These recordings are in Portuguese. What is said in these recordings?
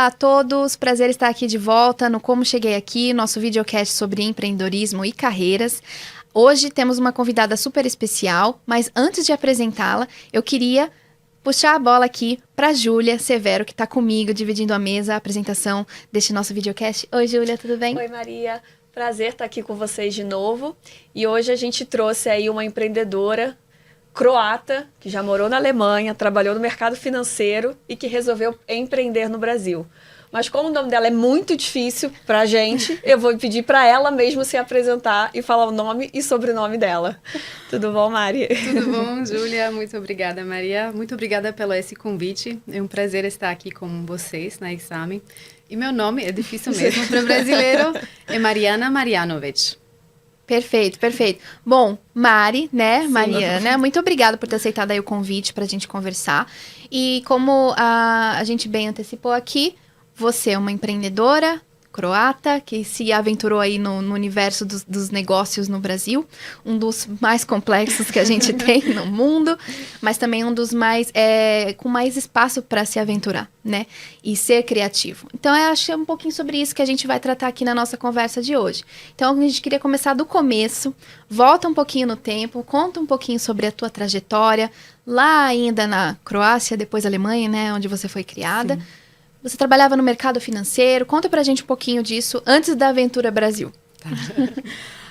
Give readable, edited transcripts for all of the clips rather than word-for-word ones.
Olá a todos, prazer estar aqui de volta no Como Cheguei Aqui, nosso videocast sobre empreendedorismo e carreiras. Hoje temos uma convidada super especial, mas antes de apresentá-la, eu queria puxar a bola aqui para a Júlia Severo, que está comigo, dividindo a mesa, a apresentação deste nosso videocast. Oi, Júlia, tudo bem? Oi, Maria. Prazer estar aqui com vocês de novo. E hoje a gente trouxe aí uma empreendedora croata, que já morou na Alemanha, trabalhou no mercado financeiro e que resolveu empreender no Brasil. Mas como o nome dela é muito difícil pra gente, eu vou pedir para ela mesmo se apresentar e falar o nome e sobrenome dela. Tudo bom, Mari? Tudo bom, Júlia? Muito obrigada, Maria. Muito obrigada pelo esse convite. É um prazer estar aqui com vocês na Exame. E meu nome é difícil mesmo para brasileiro, é Mariana Marjanovic. Perfeito, perfeito. Bom, Mari, né, Mariana, muito obrigada por ter aceitado aí o convite para a gente conversar. E como a gente bem antecipou aqui, você é uma empreendedora croata que se aventurou aí no universo dos negócios no Brasil, um dos mais complexos que a gente tem no mundo, mas também um dos mais, com mais espaço para se aventurar, né, e ser criativo. Então, eu acho que é um pouquinho sobre isso que a gente vai tratar aqui na nossa conversa de hoje. Então, a gente queria começar do começo, volta um pouquinho no tempo, conta um pouquinho sobre a tua trajetória, lá ainda na Croácia, depois Alemanha, né, onde você foi criada. Sim. Você trabalhava no mercado financeiro. Conta pra gente um pouquinho disso antes da Aventura Brasil.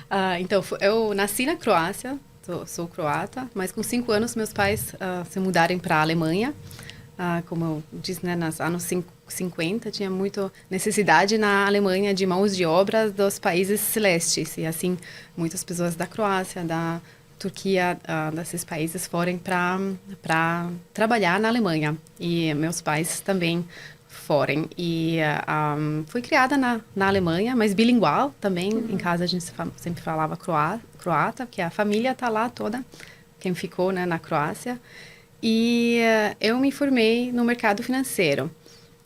Tá. Então, eu nasci na Croácia, sou croata, mas com 5 anos meus pais se mudaram para a Alemanha. Como eu disse, né, nos anos 50 tinha muita necessidade na Alemanha de mãos de obra dos países celestes. E assim, muitas pessoas da Croácia, da Turquia, desses países foram para trabalhar na Alemanha. E meus pais também foram. E fui criada na Alemanha, mas bilingual também. Em casa a gente sempre falava croata, porque a família está lá toda, quem ficou, né, na Croácia. E eu me formei no mercado financeiro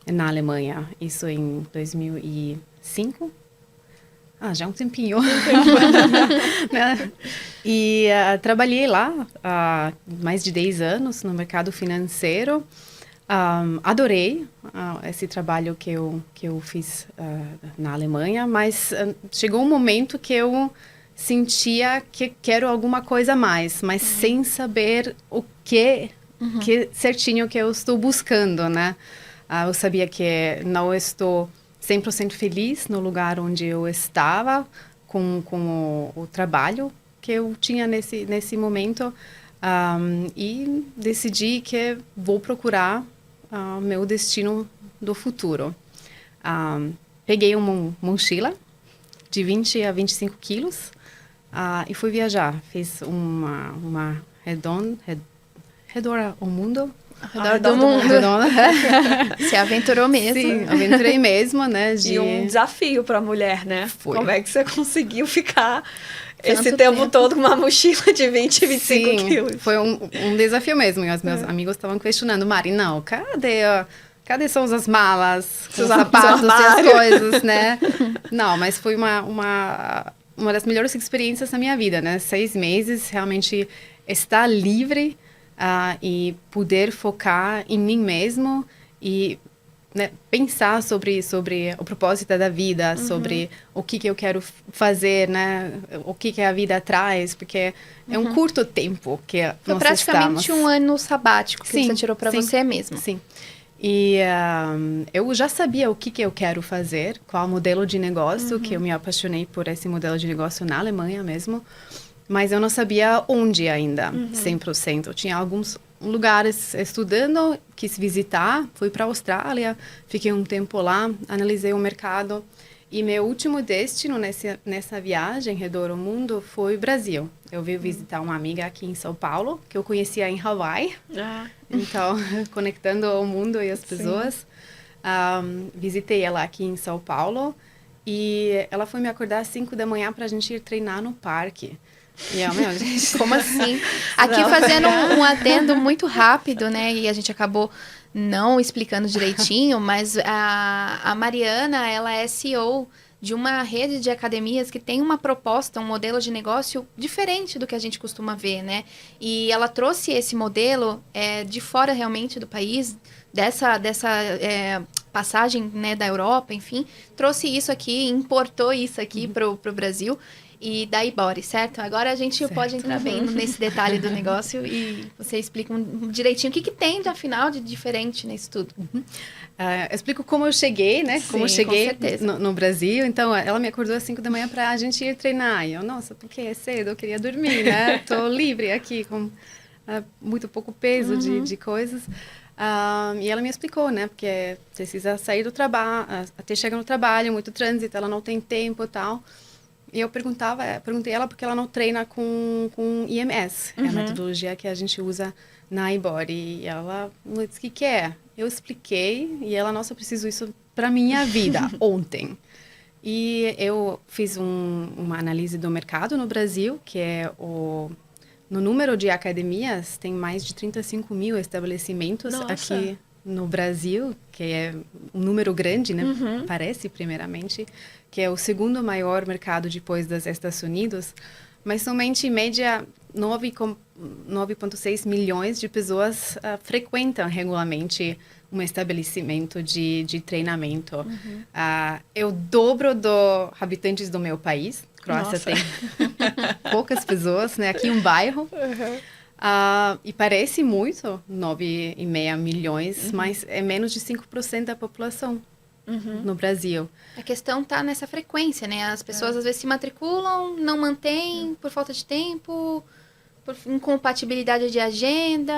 na Alemanha, isso em 2005. Já é um tempinho. Né? E trabalhei lá mais de 10 anos no mercado financeiro. Adorei esse trabalho que eu fiz na Alemanha, mas chegou um momento que eu sentia que quero alguma coisa a mais, mas sem saber o que certinho que eu estou buscando, né? Eu sabia que não estou 100% feliz no lugar onde eu estava com o trabalho que eu tinha nesse momento, e decidi que vou procurar meu destino do futuro. Peguei uma mochila de 20 a 25 quilos e fui viajar. Fiz uma redor ao mundo. Ao redor do mundo. Se aventurou mesmo. Sim, aventurei mesmo, né? E um desafio para a mulher, né? Foi. Como é que você conseguiu ficar esse tempo todo com uma mochila de 20, 25 quilos? Foi um desafio mesmo. E os meus amigos estavam questionando, Mari, não, cadê são as malas, os sapatos e as coisas, né? Não, mas foi uma das melhores experiências da minha vida, né? 6 meses, realmente estar livre e poder focar em mim mesmo e, né, pensar sobre o propósito da vida, sobre o que eu quero fazer, né, o que a vida traz, porque é um curto tempo que foi nós praticamente estamos. um ano sabático que você tirou para você mesmo. Sim. E eu já sabia o que eu quero fazer, qual modelo de negócio, que eu me apaixonei por esse modelo de negócio na Alemanha mesmo, mas eu não sabia onde ainda, 100%. Eu tinha alguns lugares estudando, quis visitar, fui para a Austrália, fiquei um tempo lá, analisei o mercado. E meu último destino nessa viagem redor ao mundo foi o Brasil. Eu vim visitar uma amiga aqui em São Paulo, que eu conhecia em Hawaii. Então, conectando o mundo e as pessoas. Visitei ela aqui em São Paulo e ela foi me acordar às 5 da manhã para a gente ir treinar no parque. E eu, meu, gente, como assim? Aqui fazendo um adendo muito rápido, né? E a gente acabou não explicando direitinho, mas a Mariana, ela é CEO de uma rede de academias que tem uma proposta, um modelo de negócio diferente do que a gente costuma ver, né? E ela trouxe esse modelo de fora realmente do país, passagem, né, da Europa, enfim, trouxe isso aqui, importou isso aqui pro Brasil. E da Ibori, certo? Agora a gente pode entrar bem nesse detalhe do negócio e você explica direitinho o que tem, afinal, de diferente nisso tudo. Eu explico como eu cheguei, né? Como eu cheguei no Brasil. Então, ela me acordou às 5 da manhã para a gente ir treinar. E eu, nossa, porque é cedo, eu queria dormir, né? Tô livre aqui, com muito pouco peso de coisas. E ela me explicou, né? Porque precisa sair do trabalho, até chegar no trabalho, muito trânsito, ela não tem tempo e tal. E eu perguntei ela porque ela não treina com IMS, é a metodologia que a gente usa na Ibori. E ela me disse o que é. Eu expliquei e ela, nossa, eu preciso isso para minha vida, ontem. E eu fiz uma análise do mercado no Brasil, que é no número de academias, tem mais de 35 mil estabelecimentos aqui no Brasil, que é um número grande, né? Parece, primeiramente, que é o segundo maior mercado depois dos Estados Unidos, mas somente, em média, 9,6 milhões de pessoas frequentam regularmente um estabelecimento de treinamento. É o dobro dos habitantes do meu país. Croácia tem poucas pessoas, né? Aqui um bairro. E parece muito, 9,5 milhões, mas é menos de 5% da população no Brasil. A questão está nessa frequência, né? As pessoas às vezes se matriculam, não mantêm por falta de tempo, por incompatibilidade de agenda,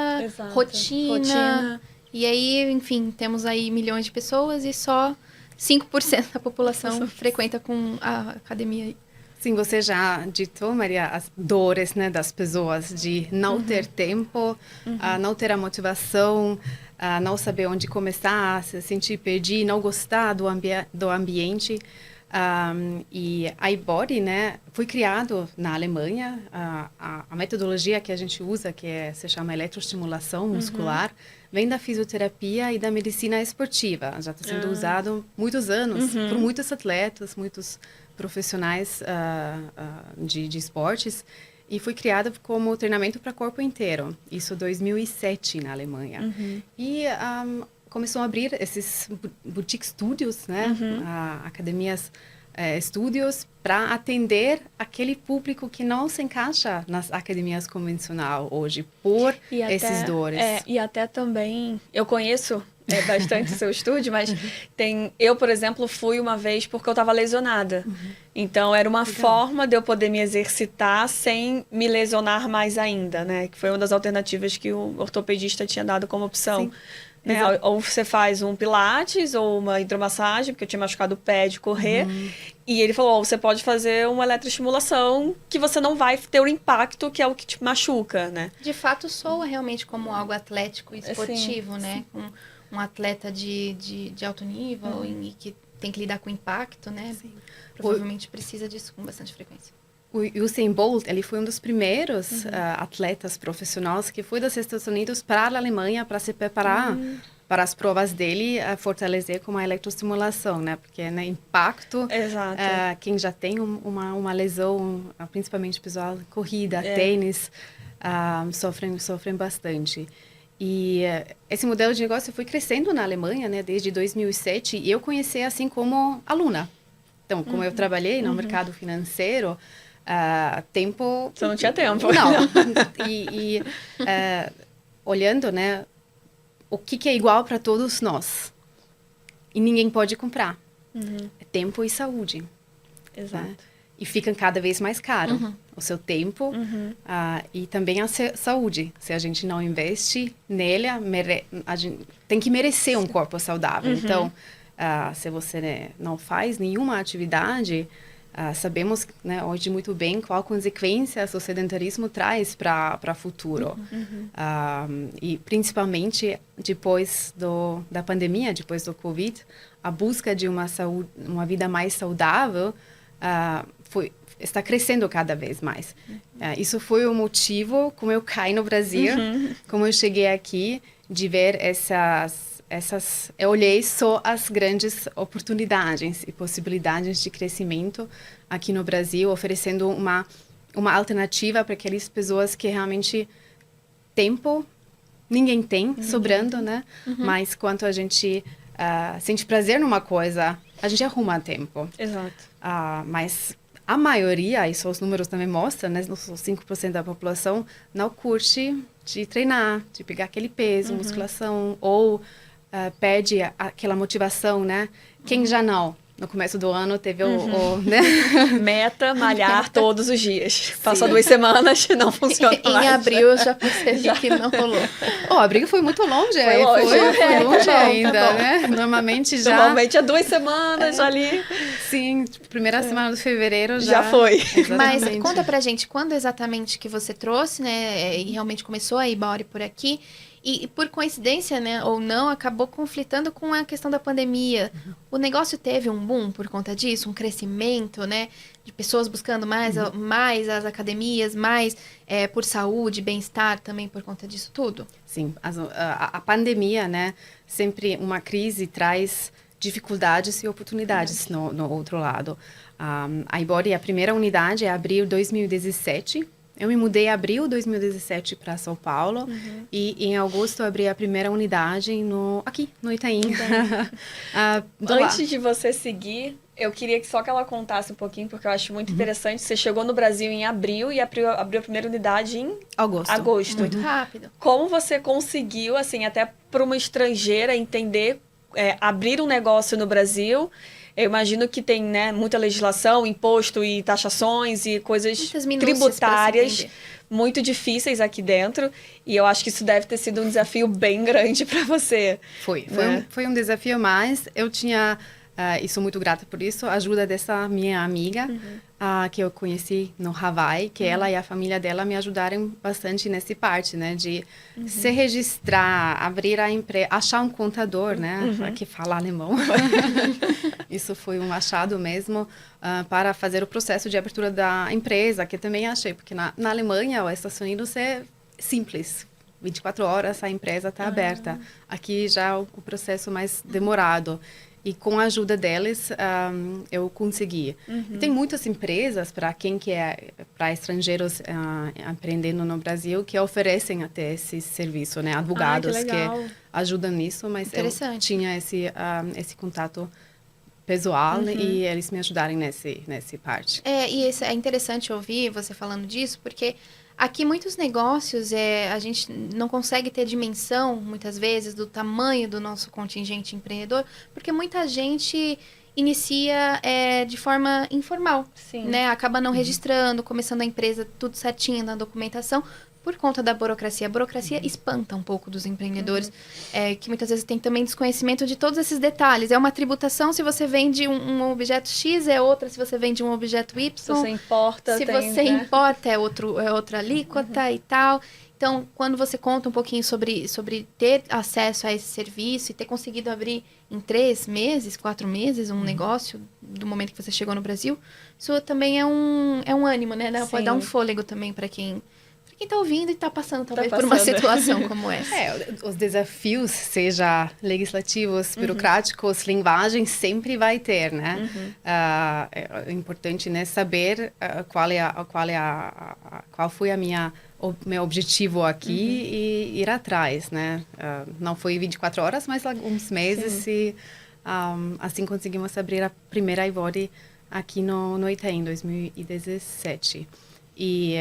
rotina. E aí, enfim, temos aí milhões de pessoas e só 5% da população frequenta com a academia. Sim, você já ditou, Maria, as dores, né, das pessoas de não ter tempo, não ter a motivação, não saber onde começar, se sentir perdido, não gostar do ambiente. E a Ibori, né, foi criado na Alemanha. A metodologia que a gente usa, se chama eletroestimulação muscular, vem da fisioterapia e da medicina esportiva. Já está sendo usado há muitos anos por muitos atletas, muitos profissionais de esportes, e foi criada como treinamento para corpo inteiro. Isso em 2007 na Alemanha. E começou a abrir esses boutique studios, né? Academias, estúdios para atender aquele público que não se encaixa nas academias convencionais hoje, por esses dores. E até também, eu conheço bastante o seu estúdio, mas eu, por exemplo, fui uma vez porque eu estava lesionada. Então, era uma forma de eu poder me exercitar sem me lesionar mais ainda, né? Que foi uma das alternativas que o ortopedista tinha dado como opção. Sim. Né? Ou você faz um pilates ou uma hidromassagem, porque eu tinha machucado o pé de correr. E ele falou, você pode fazer uma eletroestimulação que você não vai ter o impacto que é o que te machuca, né? De fato, soa realmente como algo atlético e esportivo, né? Um atleta de alto nível e que tem que lidar com impacto, né? Sim. Provavelmente precisa disso com bastante frequência. O Usain Bolt, ele foi um dos primeiros atletas profissionais que foi dos Estados Unidos para a Alemanha para se preparar para as provas dele, fortalecer com a eletroestimulação, né? Porque, né, impacto, quem já tem uma lesão, principalmente pessoal, corrida, tênis, sofrem bastante. E esse modelo de negócio foi crescendo na Alemanha, né, desde 2007, e eu conheci assim como aluna. Então, como eu trabalhei no mercado financeiro, tempo... Você não tinha tempo. Não. Olhando, né, o que é igual para todos nós. E ninguém pode comprar. É tempo e saúde. Exato. Né? E fica cada vez mais caro o seu tempo e também a saúde. Se a gente não investe nele, a gente tem que merecer um corpo saudável. Então, se você, né, não faz nenhuma atividade, sabemos, né, hoje muito bem qual consequência o sedentarismo traz para o futuro. E principalmente depois da pandemia, depois do Covid, a busca de uma vida mais saudável está crescendo cada vez mais. Isso foi o motivo como eu caí no Brasil, como eu cheguei aqui, de ver eu olhei só as grandes oportunidades e possibilidades de crescimento aqui no Brasil, oferecendo uma alternativa para aquelas pessoas que realmente tempo ninguém tem sobrando, né? Mas quanto a gente sente prazer numa coisa, a gente arruma tempo. Exato. Mas a maioria, isso os números também mostram, né? 5% da população não curte de treinar, de pegar aquele peso, musculação, ou perde aquela motivação, né? Quem já não? No começo do ano teve né? Meta, malhar todos os dias. Passou 2 semanas, não funciona mais. Em abril eu já percebi que não rolou. Abril foi muito longe. Foi longe. Foi longe Tá bom, ainda, tá bom. né? Normalmente é 2 semanas ali. Sim, primeira semana de fevereiro Já foi. Mas Exatamente. conta pra gente quando exatamente que você trouxe, né? E realmente começou a Ibori por aqui. E por coincidência, né, ou não, acabou conflitando com a questão da pandemia. O negócio teve um boom por conta disso, um crescimento, né, de pessoas buscando mais as academias, mais por saúde, bem-estar também por conta disso tudo? Sim, a pandemia, né, sempre uma crise traz dificuldades e oportunidades no outro lado. A Ibori, a primeira unidade é abril de 2017. Eu me mudei em abril de 2017 para São Paulo e em agosto abri a primeira unidade aqui, no Itaim. Antes de você seguir, eu queria só que ela contasse um pouquinho, porque eu acho muito interessante. Você chegou no Brasil em abril e abriu a primeira unidade em agosto. Muito rápido. Como você conseguiu, assim, até para uma estrangeira entender, abrir um negócio no Brasil? Eu imagino que tem, né, muita legislação, imposto e taxações e coisas tributárias muito difíceis aqui dentro. E eu acho que isso deve ter sido um desafio bem grande para você. Foi um desafio, mas eu tinha, e sou muito grata por isso, a ajuda dessa minha amiga, que eu conheci no Hawaii, que ela e a família dela me ajudaram bastante nessa parte, né, de se registrar, abrir a empresa, achar um contador, né, que fala alemão. Isso foi um achado mesmo para fazer o processo de abertura da empresa, que também achei, porque na Alemanha ou Estados Unidos é simples. 24 horas a empresa está aberta. Aqui já é o processo mais demorado. E com a ajuda deles, eu consegui. E tem muitas empresas, para quem quer, para estrangeiros aprendendo no Brasil, que oferecem até esse serviço, né? Advogados que ajudam nisso, mas eu tinha esse contato pessoal e eles me ajudaram nesse parte. E isso é interessante ouvir você falando disso, porque aqui muitos negócios, a gente não consegue ter dimensão, muitas vezes, do tamanho do nosso contingente empreendedor, porque muita gente inicia de forma informal, né? Acaba não registrando, começando a empresa tudo certinho na documentação, por conta da burocracia. A burocracia espanta um pouco dos empreendedores, que muitas vezes tem também desconhecimento de todos esses detalhes. É uma tributação se você vende um objeto X, é outra se você vende um objeto Y. Se você importa, se você importa, é outra alíquota e tal. Então, quando você conta um pouquinho sobre ter acesso a esse serviço e ter conseguido abrir em 3 meses, 4 meses, um negócio, do momento que você chegou no Brasil, isso também é um ânimo, né? Pode dar um fôlego também para quem está ouvindo e está passando, talvez, por uma situação como essa. Os desafios, seja legislativos, burocráticos, linguagem, sempre vai ter, né? É importante, né, saber qual foi o meu objetivo aqui e ir atrás, né? Não foi 24 horas, mas alguns meses e assim conseguimos abrir a primeira Ibori aqui no Itaim, em 2017. E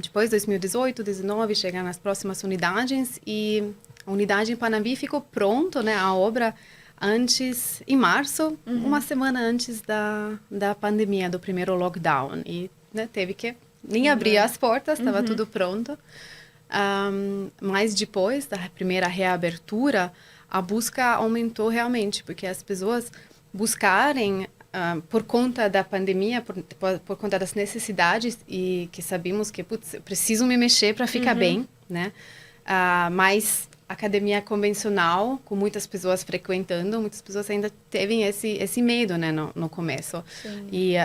depois, 2018, 2019, chegaram as próximas unidades e a unidade em Panambi ficou pronta, né, a obra, em março, uma semana antes da pandemia, do primeiro lockdown. E né, teve que nem abrir as portas, estava tudo pronto. Mas depois da primeira reabertura, a busca aumentou realmente, porque as pessoas buscarem por conta da pandemia, por conta das necessidades e que sabemos que, eu preciso me mexer para ficar bem, né? Mas a academia convencional, com muitas pessoas frequentando, muitas pessoas ainda teve esse medo, né, no começo. Sim. E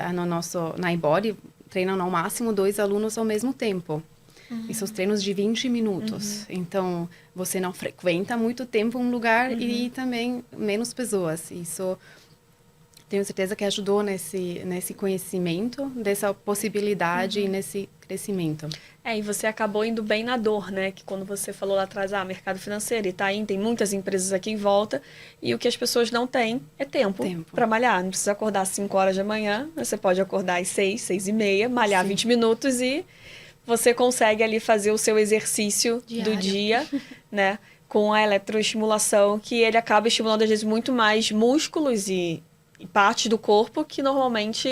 na Ibori, treinam no máximo 2 alunos ao mesmo tempo. E são treinos de 20 minutos. Então, você não frequenta muito tempo um lugar e também menos pessoas. Isso tenho certeza que ajudou nesse conhecimento, dessa possibilidade e nesse crescimento. E você acabou indo bem na dor, né? Que quando você falou lá atrás, mercado financeiro, Itaim, tem muitas empresas aqui em volta, e o que as pessoas não têm é tempo. Para malhar. Não precisa acordar às 5 horas da manhã, você pode acordar às 6, 6:30, malhar 20 minutos e você consegue ali fazer o seu exercício do dia, né? Com a eletroestimulação, que ele acaba estimulando, às vezes, muito mais músculos e partes do corpo que normalmente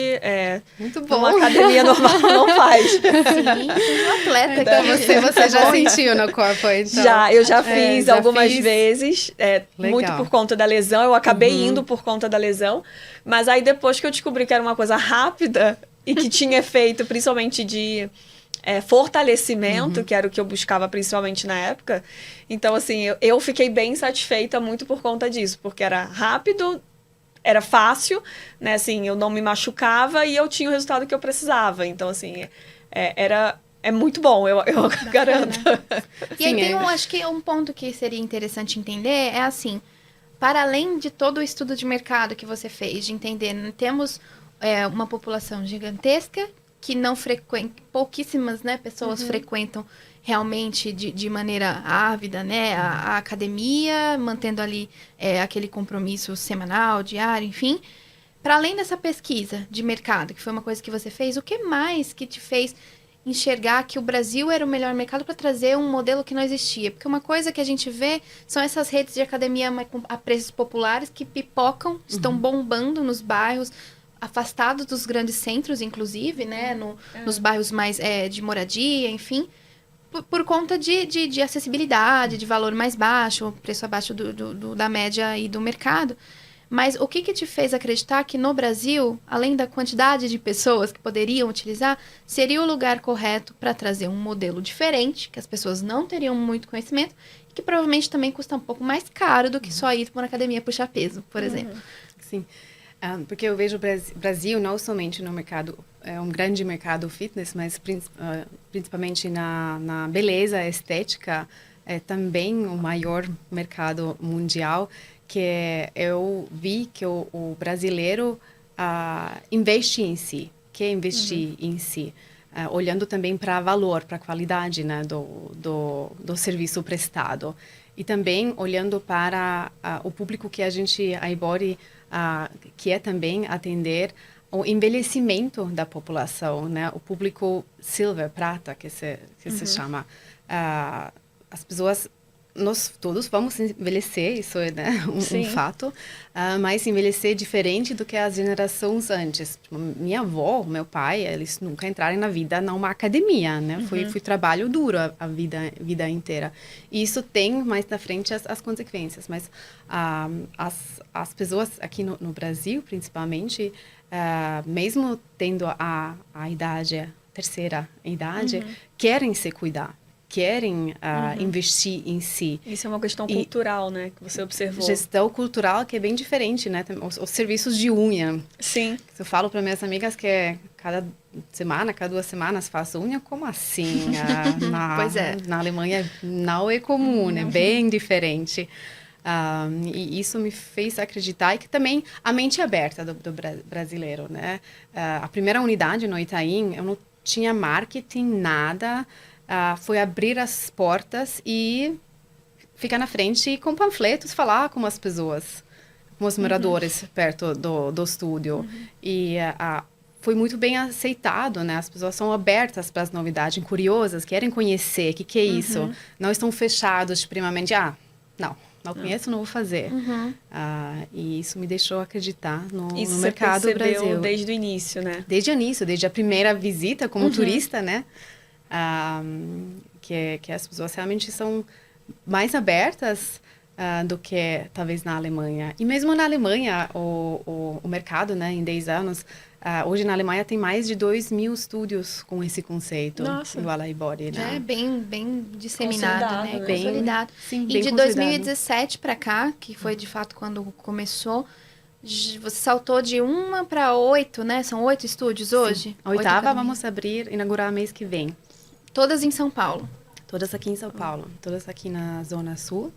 muito bom. Uma academia normal não faz. Sim, um atleta. Então, você já sentiu no corpo, então? Eu já fiz algumas vezes, muito por conta da lesão. Eu acabei indo por conta da lesão, mas aí depois que eu descobri que era uma coisa rápida e que tinha efeito, principalmente de fortalecimento, que era o que eu buscava principalmente na época. Então, assim, eu fiquei bem satisfeita muito por conta disso, porque era rápido, era fácil, né? Assim, eu não me machucava e eu tinha o resultado que eu precisava. Então, assim, é muito bom, eu garanto. E aí tem acho que um ponto que seria interessante entender é assim, para além de todo o estudo de mercado que você fez, de entender, temos uma população gigantesca que não frequenta, pouquíssimas, né, pessoas frequentam realmente de maneira ávida, né, a academia, mantendo ali aquele compromisso semanal, diário, enfim. Para além dessa pesquisa de mercado, que foi uma coisa que você fez, o que mais que te fez enxergar que o Brasil era o melhor mercado para trazer um modelo que não existia? Porque uma coisa que a gente vê são essas redes de academia a preços populares que pipocam, estão bombando nos bairros, afastados dos grandes centros, inclusive, né, nos bairros mais de moradia, enfim, por conta de acessibilidade, de valor mais baixo, preço abaixo da média e do mercado. Mas o que te fez acreditar que no Brasil, além da quantidade de pessoas que poderiam utilizar, seria o lugar correto para trazer um modelo diferente, que as pessoas não teriam muito conhecimento, e que provavelmente também custa um pouco mais caro do que só ir para uma academia puxar peso, por exemplo. Sim. Porque eu vejo o Brasil não somente no mercado, um grande mercado fitness, mas principalmente na beleza estética, é também o maior mercado mundial, que eu vi que o brasileiro investe em si, quer investir em si, olhando também para valor, para a qualidade, né, do serviço prestado. E também olhando para o público que a Ibori quer também atender, o envelhecimento da população, né? O público silver, prata, que se chama. As pessoas, nós todos vamos envelhecer, isso é, né, um fato, mas envelhecer diferente do que as gerações antes. Minha avó, meu pai, eles nunca entraram na vida numa academia, né? Foi trabalho duro a vida inteira. E isso tem mais na frente as consequências, mas as pessoas aqui no Brasil, principalmente, mesmo tendo a idade, terceira idade, querem se cuidar. Querem investir em si. Isso é uma questão cultural, né? Que você observou. Gestão cultural que é bem diferente, né? Os serviços de unha. Sim. Eu falo para minhas amigas que cada 2 semanas faço unha, como assim? Pois é. Na Alemanha não é comum, é bem diferente. E isso me fez acreditar e que também a mente aberta do brasileiro, né? A primeira unidade no Itaim, eu não tinha marketing, nada. Foi abrir as portas e ficar na frente e com panfletos falar com as pessoas, com os moradores perto do estúdio. E foi muito bem aceitado, né? As pessoas são abertas para as novidades, curiosas, querem conhecer o que é isso. Não estão fechados, primamente, não conheço, não vou fazer. E isso me deixou acreditar no mercado você percebeu Brasil. Desde o início, né? Desde o início, desde a primeira visita como turista, né? Que as pessoas realmente são mais abertas do que talvez na Alemanha. E mesmo na Alemanha, o mercado, né, em 10 anos, hoje na Alemanha tem mais de 2.000 estúdios com esse conceito. Nossa. Do Alaibori, né? É bem disseminado, né? Bem Consolidado. Sim, E bem de consolidado. 2017 para cá, que foi de fato quando começou, você saltou de 1 para 8, né? São 8 estúdios hoje? Sim. A 8ª vamos inaugurar mês que vem. Todas em São Paulo. Todas aqui em São Paulo. Todas aqui na Zona Sul.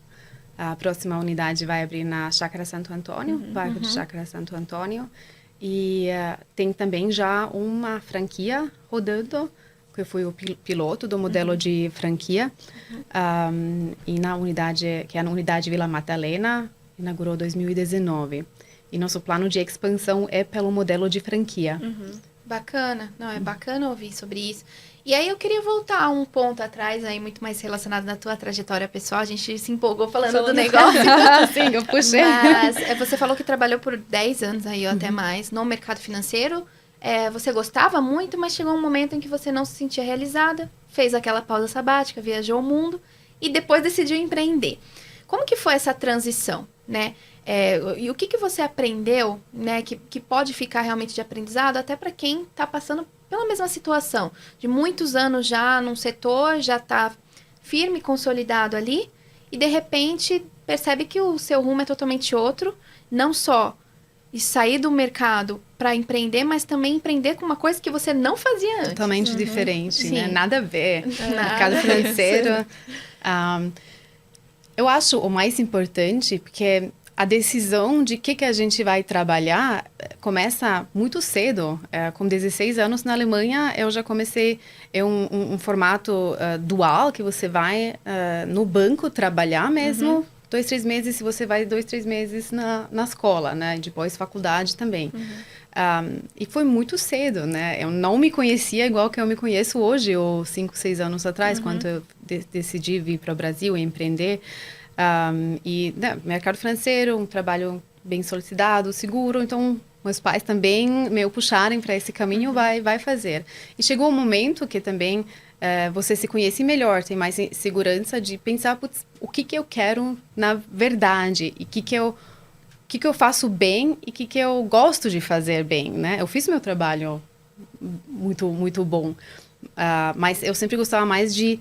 A próxima unidade vai abrir na Chácara Santo Antônio, bairro de Chácara Santo Antônio. E tem também já uma franquia rodando, que foi o piloto do modelo de franquia. E na unidade, que é a unidade Vila Madalena, inaugurou 2019. E nosso plano de expansão é pelo modelo de franquia. Bacana. Não, é bacana ouvir sobre isso. E aí eu queria voltar um ponto atrás, aí muito mais relacionado na tua trajetória pessoal. A gente se empolgou falando do negócio. Sim, eu puxei. Mas você falou que trabalhou por 10 anos aí, ou até mais, no mercado financeiro. Você gostava muito, mas chegou um momento em que você não se sentia realizada. Fez aquela pausa sabática, viajou o mundo e depois decidiu empreender. Como que foi essa transição, né? E o que você aprendeu, né, que pode ficar realmente de aprendizado até para quem está passando pela mesma situação, de muitos anos já num setor, já está firme, consolidado ali, e de repente percebe que o seu rumo é totalmente outro, não só sair do mercado para empreender, mas também empreender com uma coisa que você não fazia antes. Totalmente diferente, né? Sim. Nada a ver. Mercado financeiro. Eu acho o mais importante, porque a decisão de que a gente vai trabalhar começa muito cedo. Com 16 anos na Alemanha, eu já comecei um formato dual, que você vai no banco trabalhar mesmo. 2, 3 meses, se você vai 2, 3 meses na escola, né? Depois faculdade também. E foi muito cedo, né? Eu não me conhecia igual que eu me conheço hoje, ou 5, 6 anos atrás, quando eu decidi vir para o Brasil e empreender. Mercado financeiro, um trabalho bem solicitado, seguro, então meus pais também me puxarem para esse caminho, vai fazer. E chegou um momento que também você se conhece melhor, tem mais segurança de pensar, o que eu quero na verdade, e o que eu faço bem e o que eu gosto de fazer bem, né? Eu fiz meu trabalho muito, muito bom, mas eu sempre gostava mais de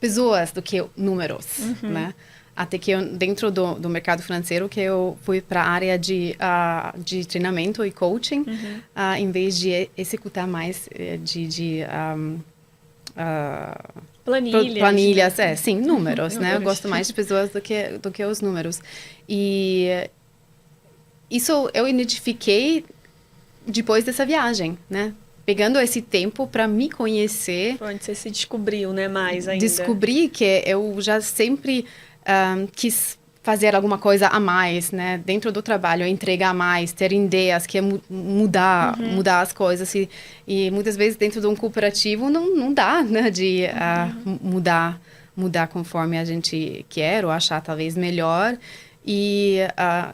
pessoas do que números, né? Até que dentro do mercado financeiro, que eu fui para a área de treinamento e coaching, em vez de executar mais planilhas, sim, números, né? Eu gosto mais de pessoas do que os números. E isso eu identifiquei depois dessa viagem, né? Pegando esse tempo para me conhecer. Onde você se descobriu, né? Mais ainda. Descobri que eu já sempre quis fazer alguma coisa a mais, né? Dentro do trabalho, entregar mais, ter ideias, que é mudar as coisas. E muitas vezes dentro de um cooperativo não dá, né? De mudar conforme a gente quer ou achar talvez melhor. E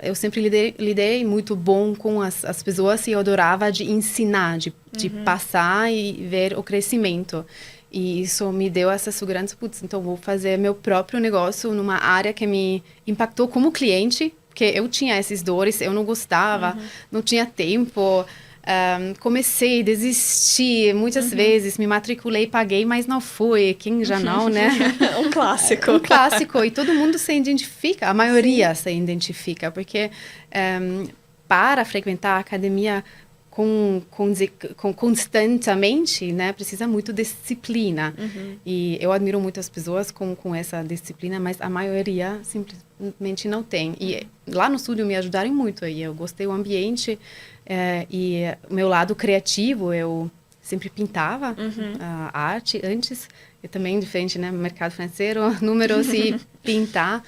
eu sempre lidei muito bom com as pessoas e eu adorava de ensinar, de passar e ver o crescimento. E isso me deu essa segurança, então vou fazer meu próprio negócio numa área que me impactou como cliente, porque eu tinha essas dores, eu não gostava, não tinha tempo, comecei, desisti muitas vezes, me matriculei, paguei, mas não fui, quem já não, né? Um clássico. Um clássico, e todo mundo se identifica, a maioria se identifica, porque para frequentar a academia constantemente, né, precisa muito de disciplina. E eu admiro muitas pessoas com essa disciplina, mas a maioria simplesmente não tem. E lá no estúdio me ajudaram muito, e eu gostei do ambiente, e o meu lado criativo, eu sempre pintava a arte antes, e também diferente, né, mercado financeiro, números e pintar.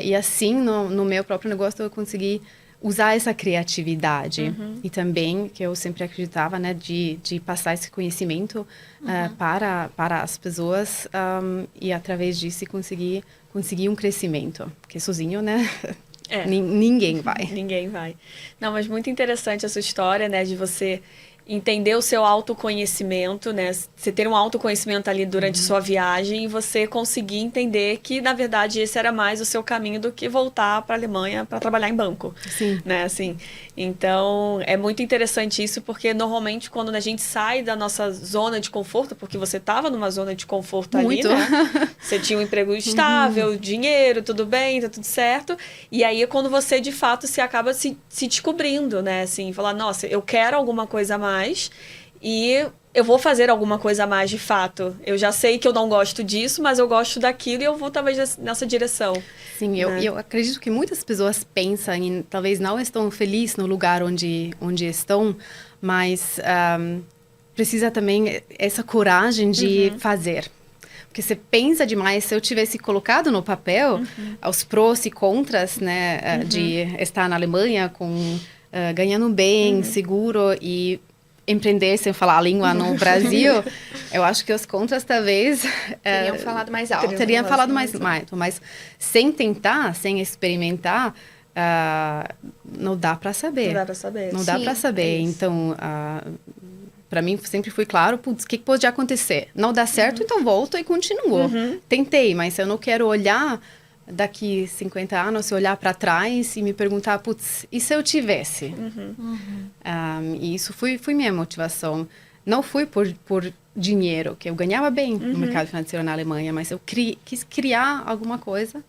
E assim, no meu próprio negócio, eu consegui usar essa criatividade e também, que eu sempre acreditava, né, de passar esse conhecimento para as pessoas e através disso conseguir um crescimento, porque sozinho, né, ninguém vai. Ninguém vai. Não, mas muito interessante essa história, né, de você entender o seu autoconhecimento, né? Você ter um autoconhecimento ali durante sua viagem e você conseguir entender que, na verdade, esse era mais o seu caminho do que voltar para a Alemanha para trabalhar em banco. Sim. Né? Assim, então, é muito interessante isso, porque normalmente quando a gente sai da nossa zona de conforto, porque você estava numa zona de conforto muito. ali, né? Você tinha um emprego estável, dinheiro, tudo bem, tá tudo certo. E aí, quando você, de fato, se acaba se descobrindo, né? Assim, falar, nossa, eu quero alguma coisa a mais. E eu vou fazer alguma coisa a mais de fato. Eu já sei que eu não gosto disso, mas eu gosto daquilo e eu vou talvez nessa direção. Sim, eu acredito que muitas pessoas pensam em talvez não estão felizes no lugar onde estão, mas precisa também essa coragem de fazer. Porque você pensa demais, se eu tivesse colocado no papel os prós e contras, né, de estar na Alemanha ganhando bem, seguro e empreender sem falar a língua no Brasil, eu acho que os contras talvez Teriam falado mais alto. Teriam falado mais alto, mas sem tentar, sem experimentar, não dá para saber. Não dá para saber. Não dá para saber. Então, para mim sempre foi claro, putz, o que pode acontecer? Não dá certo, então volto e continuo. Tentei, mas eu não quero olhar daqui 50 anos, se olhar para trás e me perguntar, putz, e se eu tivesse? E isso foi minha motivação. Não foi por dinheiro, que eu ganhava bem no mercado financeiro na Alemanha, mas eu quis criar alguma coisa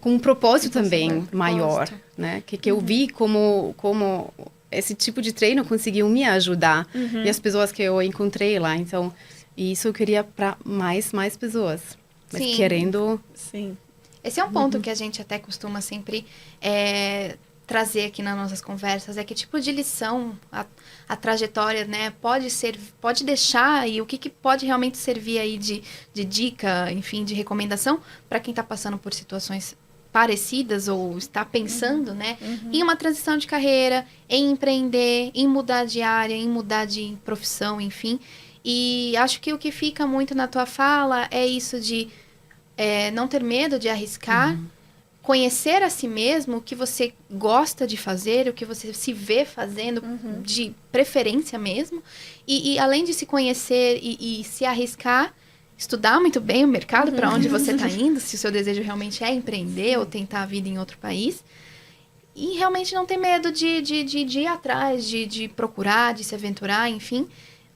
com um propósito também maior, né? Que eu vi como esse tipo de treino conseguiu me ajudar e as pessoas que eu encontrei lá. Então, isso eu queria para mais pessoas. Mas querendo... Sim. Esse é um ponto que a gente até costuma sempre trazer aqui nas nossas conversas, é que tipo de lição a trajetória, né, pode deixar e o que pode realmente servir aí de dica, enfim, de recomendação para quem está passando por situações parecidas ou está pensando, né, em uma transição de carreira, em empreender, em mudar de área, em mudar de profissão, enfim. E acho que o que fica muito na tua fala é isso de não ter medo de arriscar, conhecer a si mesmo, o que você gosta de fazer, o que você se vê fazendo, de preferência mesmo. E além de se conhecer e se arriscar, estudar muito bem o mercado, para onde você está indo, se o seu desejo realmente é empreender ou tentar a vida em outro país. E realmente não ter medo de ir atrás, de procurar, de se aventurar, enfim.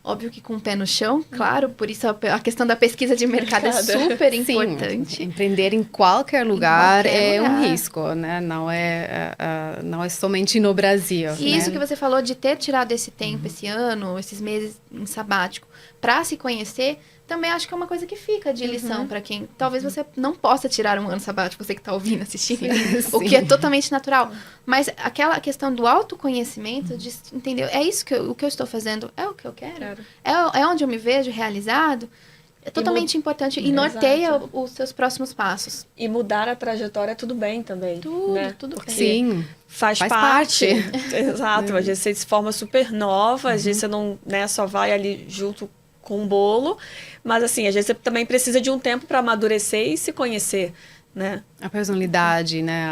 Óbvio que com o pé no chão, claro, por isso a questão da pesquisa de mercado é super importante. Empreender em qualquer lugar é um risco, né? Não é somente no Brasil. E né? isso que você falou de ter tirado esse tempo, esse ano, esses meses em sabático, para se conhecer, também acho que é uma coisa que fica de lição para quem... Talvez você não possa tirar um ano sabático, você que está ouvindo, assistindo, o que é totalmente natural. Mas aquela questão do autoconhecimento, de entender, é isso o que eu estou fazendo, é o que eu quero? É onde eu me vejo realizado? É totalmente importante e norteia os seus próximos passos. E mudar a trajetória tudo bem também. Tudo bem. Sim. Faz parte. Exato. Às vezes você se forma super nova, às vezes você não, né, só vai ali junto com o bolo, mas assim, às vezes você também precisa de um tempo para amadurecer e se conhecer, né? A personalidade, né?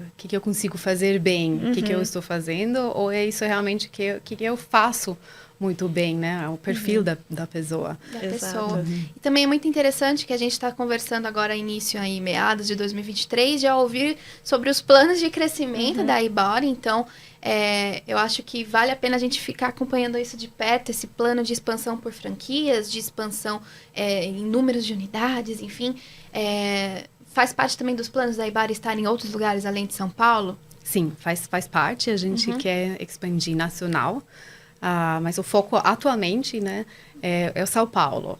O que eu consigo fazer bem, o que eu estou fazendo, ou é isso realmente que eu faço muito bem, né? O perfil da pessoa. E também é muito interessante que a gente está conversando agora, início aí, meados de 2023, já ouvir sobre os planos de crescimento da Ibori. Então, eu acho que vale a pena a gente ficar acompanhando isso de perto, esse plano de expansão por franquias, de expansão em números de unidades, enfim. Faz parte também dos planos da Ibori estar em outros lugares além de São Paulo? Sim, faz parte. A gente quer expandir nacional. Mas o foco atualmente, né, é o São Paulo.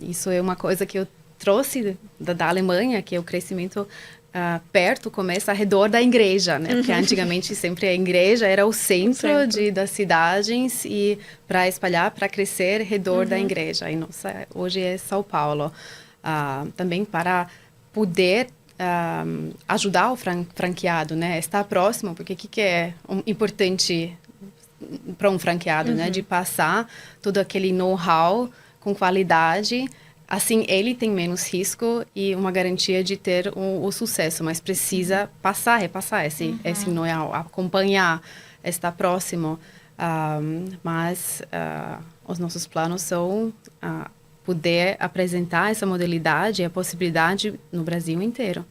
Isso é uma coisa que eu trouxe da Alemanha, que é o crescimento perto, começa ao redor da igreja, né? Porque antigamente sempre a igreja era o centro das cidades e para espalhar, para crescer ao redor da igreja. E hoje é São Paulo. Também para poder ajudar o franqueado, né? Estar próximo, porque o que é importante para um franqueado, né? De passar todo aquele know-how com qualidade, assim ele tem menos risco e uma garantia de ter o sucesso, mas precisa repassar esse know-how, acompanhar, estar próximo. Mas os nossos planos são poder apresentar essa modalidade e a possibilidade no Brasil inteiro.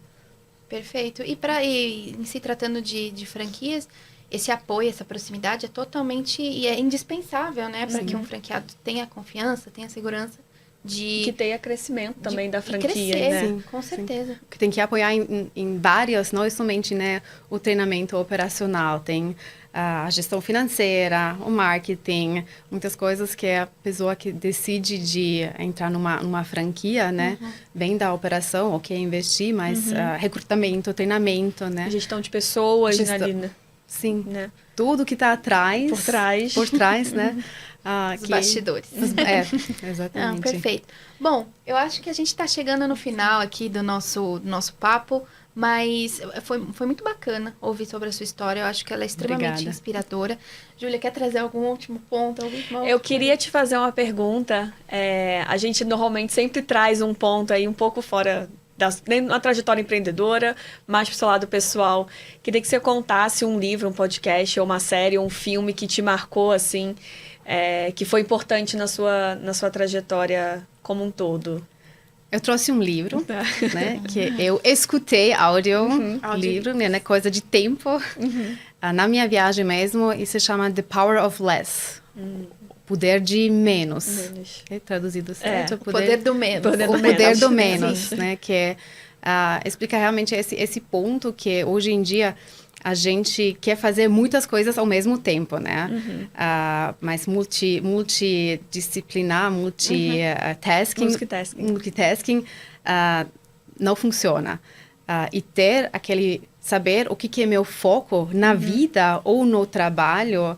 Perfeito. E em se tratando de franquias, esse apoio, essa proximidade é totalmente e é indispensável, né? Para que um franqueado tenha confiança, tenha segurança Que tenha crescimento também da de franquia, crescer, né? Sim, com certeza. Que tem que apoiar em várias, não somente, né, o treinamento operacional, tem a gestão financeira, o marketing, muitas coisas que a pessoa que decide de entrar numa franquia, né, vem da operação, ou quer investir, mas recrutamento, treinamento, né. Gestão de pessoas, ali, né? Sim, Né? tudo que está atrás. Por trás, né. Os bastidores. Exatamente. Não, perfeito. Bom, eu acho que a gente está chegando no final aqui do nosso papo, mas foi muito bacana ouvir sobre a sua história. Eu acho que ela é extremamente Obrigada. inspiradora. Júlia, quer trazer algum último ponto? Eu queria te fazer uma pergunta. A gente normalmente sempre traz um ponto aí um pouco fora da trajetória empreendedora, mais pro seu lado pessoal. Queria que você contasse um livro, um podcast, ou uma série, ou um filme que te marcou, assim, que foi importante na sua trajetória como um todo. Eu trouxe um livro, né, que eu escutei áudio livro, né, coisa de tempo, na minha viagem mesmo, e se chama The Power of Less, Poder de Menos. É traduzido certo? O poder do menos. O poder do menos, né, que explica realmente esse ponto que hoje em dia a gente quer fazer muitas coisas ao mesmo tempo, né? Mas multidisciplinar, multitasking não funciona. E ter saber o que é meu foco na vida ou no trabalho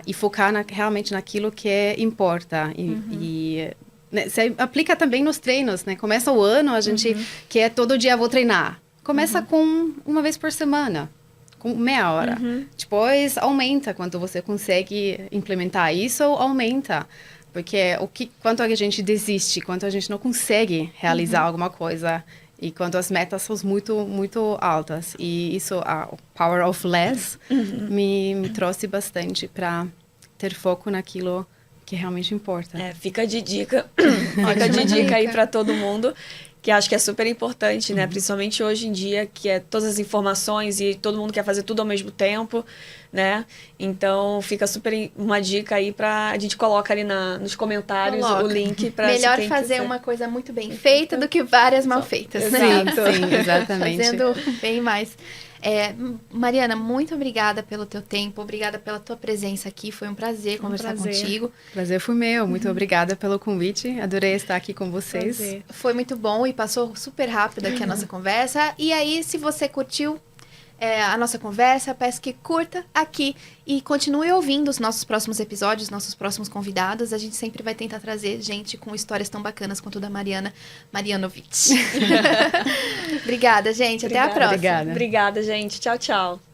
e focar realmente naquilo que importa. Né, se aplica também nos treinos, né? Começa o ano, a gente quer todo dia vou treinar. Começa com uma vez por semana. Com meia hora. Depois aumenta quando você consegue implementar isso, aumenta. Porque quanto a gente desiste, quanto a gente não consegue realizar alguma coisa e quanto as metas são muito, muito altas. E isso, o Power of Less, me trouxe bastante para ter foco naquilo que realmente importa. Fica de dica. Fica de dica aí para todo mundo. Que acho que é super importante, né? Principalmente hoje em dia, que é todas as informações e todo mundo quer fazer tudo ao mesmo tempo, né? Então, fica super uma dica aí a gente coloca ali nos comentários o link para melhor fazer uma coisa muito bem feita do que várias mal feitas, né? Sim, exatamente. Fazendo bem mais. Mariana, muito obrigada pelo teu tempo, obrigada pela tua presença aqui, foi um prazer conversar contigo. Prazer foi meu, muito obrigada pelo convite, adorei estar aqui com vocês. Prazer. Foi muito bom e passou super rápido aqui a nossa conversa, e aí se você curtiu a nossa conversa, peço que curta aqui e continue ouvindo os nossos próximos episódios, nossos próximos convidados. A gente sempre vai tentar trazer gente com histórias tão bacanas quanto a da Mariana Marianovic. Obrigada, gente. Até a próxima. Obrigada. Obrigada, gente. Tchau, tchau.